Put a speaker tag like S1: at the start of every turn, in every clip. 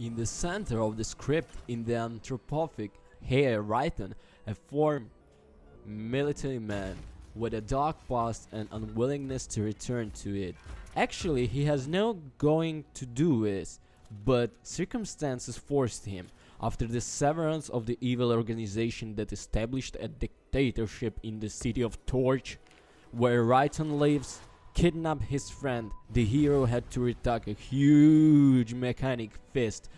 S1: In the center of the script, in the anthropomorphic hair written, a former military man with a dark past and unwillingness to return to it. Actually, he has no going to do this, but circumstances forced him. After the severance of the evil organization that established a dictatorship in the city of Torch, where Rayton lives, kidnapped his friend, the hero had to retake a huge mechanic fist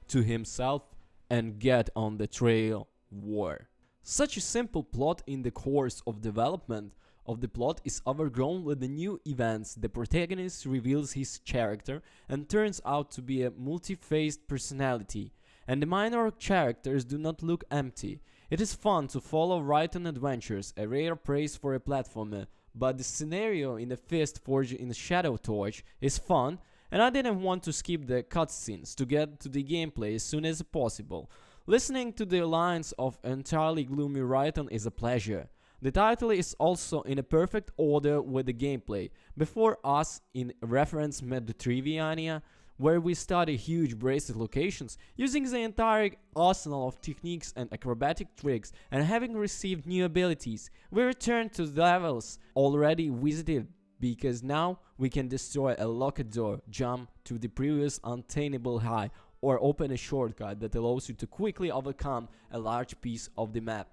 S1: to himself and get on the trail war. Such a simple plot in the course of development of the plot is overgrown with the new events. The protagonist reveals his character and turns out to be a multi-faced personality, and the minor characters do not look empty. It is fun to follow Rayton adventures, a rare praise for a platformer, but the scenario in the F.I.S.T. Forged in the Shadow Torch is fun, and I didn't want to skip the cutscenes to get to the gameplay as soon as possible. Listening to the lines of entirely gloomy Rayton is a pleasure. The title is also in a perfect order with the gameplay. Before us, in reference Metroidvania, where we study huge braced locations, using the entire arsenal of techniques and acrobatic tricks, and having received new abilities, we return to the levels already visited, because now we can destroy a locked door, jump to the previous unattainable high, or open a shortcut that allows you to quickly overcome a large piece of the map.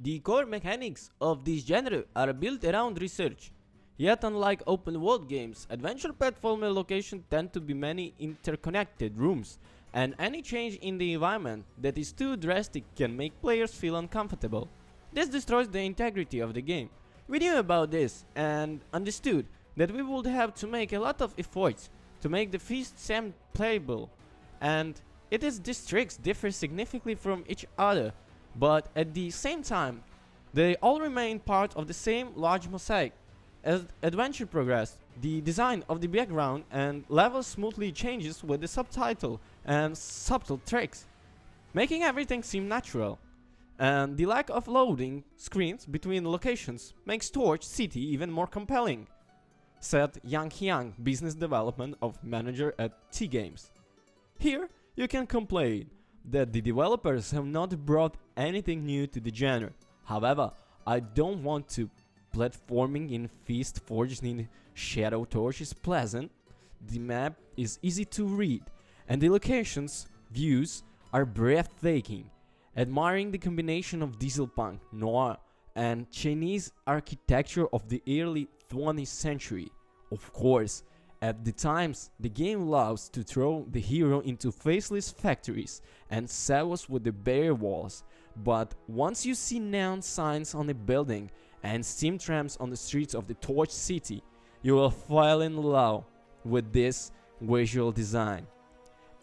S2: The core mechanics of this genre are built around research. Yet unlike open world games, adventure platformer locations tend to be many interconnected rooms, and any change in the environment that is too drastic can make players feel uncomfortable. This destroys the integrity of the game. We knew about this and understood that we would have to make a lot of efforts to make the F.I.S.T. sim playable, and these tricks differ significantly from each other, but at the same time, they all remain part of the same large mosaic. As adventure progresses, the design of the background and levels smoothly changes with the subtitle and subtle tricks, making everything seem natural. And the lack of loading screens between locations makes Torch City even more compelling, said Yang, business development of manager at T Games. Here, you can complain that the developers have not brought anything new to the genre. However, I don't want to. Platforming in F.I.S.T. Forged in Shadow Torch is pleasant, the map is easy to read, and the locations' views are breathtaking, admiring the combination of dieselpunk, noir, and Chinese architecture of the early 20th century. Of course, at the times, the game loves to throw the hero into faceless factories and cells with the bare walls, but once you see neon signs on a building and steam trams on the streets of the Torch City, you will fall in love with this visual design.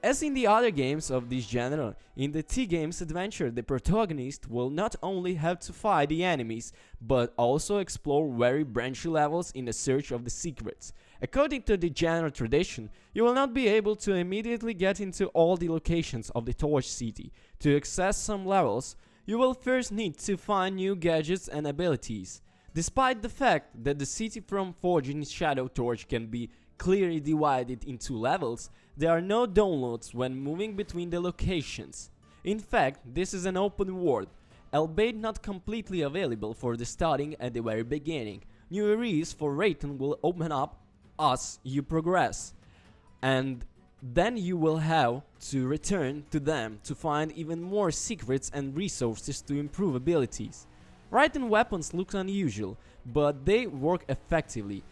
S2: As in the other games of this genre, in the T Games adventure, the protagonist will not only have to fight the enemies, but also explore very branchy levels in the search of the secrets. According to the genre tradition, you will not be able to immediately get into all the locations of the Torch City. To access some levels, you will first need to find new gadgets and abilities. Despite the fact that the city from Forged in Shadow Torch can be clearly divided into levels, there are no downloads when moving between the locations. In fact, this is an open world, albeit not completely available for the starting at the very beginning. New areas for Rayton will open up as you progress, and then you will have to return to them to find even more secrets and resources to improve abilities. Rayton weapons look unusual, but they work effectively.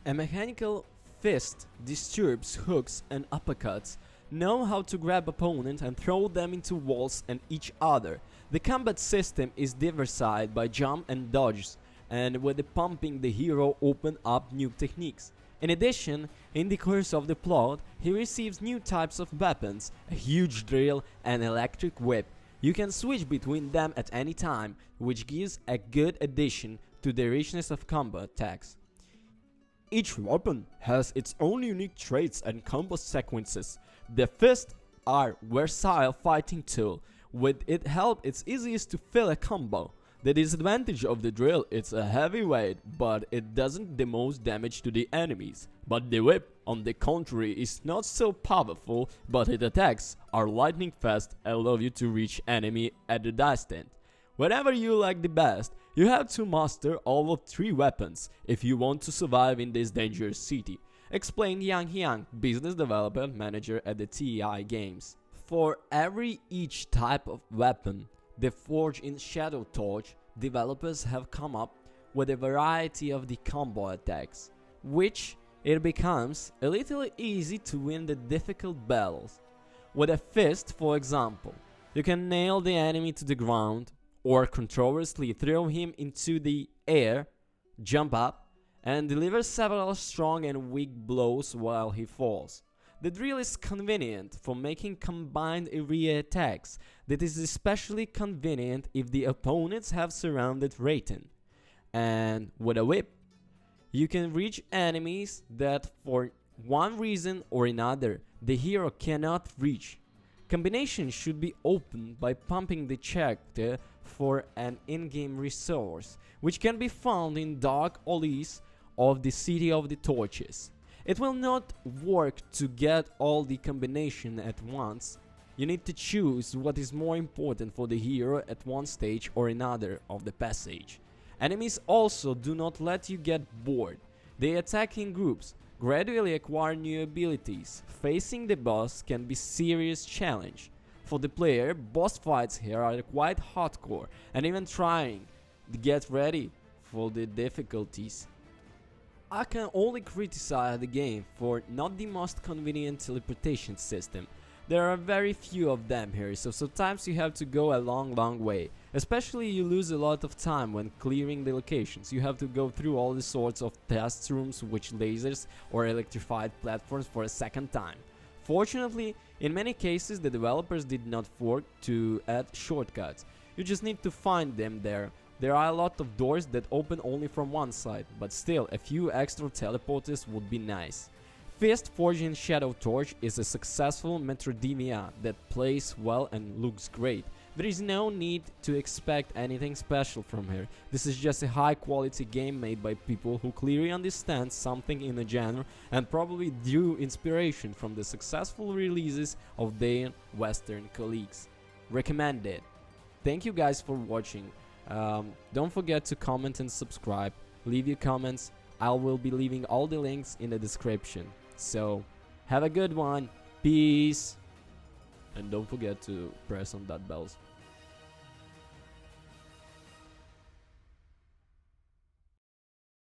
S2: A mechanical fist disturbs hooks and uppercuts, know how to grab opponents and throw them into walls and each other. The combat system is diversified by jump and dodges, and with the pumping the hero open up new techniques. In addition, in the course of the plot, he receives new types of weapons, a huge drill and electric whip. You can switch between them at any time, which gives a good addition to the richness of combat attacks. Each weapon has its own unique traits and combo sequences. The fists are versatile fighting tool. With its help, it's easiest to fill a combo.
S1: The disadvantage of the drill, it's a heavyweight, but it doesn't the most damage to the enemies. But the whip, on the contrary, is not so powerful, but its attacks are lightning fast and allow you to reach enemy at a distance. Whatever you like the best, you have to master all of 3 weapons if you want to survive in this dangerous city, explained Yang Hyang, business development manager at the TI Games. For each type of weapon, the Forge in Shadow Torch developers have come up with a variety of the combo attacks, which it becomes a little easy to win the difficult battles. With a fist, for example, you can nail the enemy to the ground, or controversially throw him into the air, jump up, and deliver several strong and weak blows while he falls. The drill is convenient for making combined area attacks that is especially convenient if the opponents have surrounded Rayton. And with a whip, you can reach enemies that for one reason or another the hero cannot reach. Combinations should be opened by pumping the character for an in-game resource, which can be found in dark alleys of the City of the Torches. It will not work to get all the combination at once. You need to choose what is more important for the hero at one stage or another of the passage. Enemies also do not let you get bored. They attack in groups, gradually acquire new abilities. Facing the boss can be serious challenge. For the player, boss fights here are quite hardcore and even trying to get ready for the difficulties. I can only criticize the game for not the most convenient teleportation system. There are very few of them here, so sometimes you have to go a long way. Especially you lose a lot of time when clearing the locations. You have to go through all the sorts of test rooms with lasers or electrified platforms for a second time. Fortunately, in many cases the developers did not forget to add shortcuts. You just need to find them there. There are a lot of doors that open only from one side, but still a few extra teleporters would be nice. F.I.S.T. Forge in Shadow Torch is a successful Metroidvania that plays well and looks great. There is no need to expect anything special from here. This is just a high quality game made by people who clearly understand something in the genre and probably drew inspiration from the successful releases of their Western colleagues. Recommended. Thank you guys for watching. Don't forget to comment and subscribe. Leave your comments. I will be leaving all the links in the description. So, have a good one. Peace. And don't forget to press on that bell.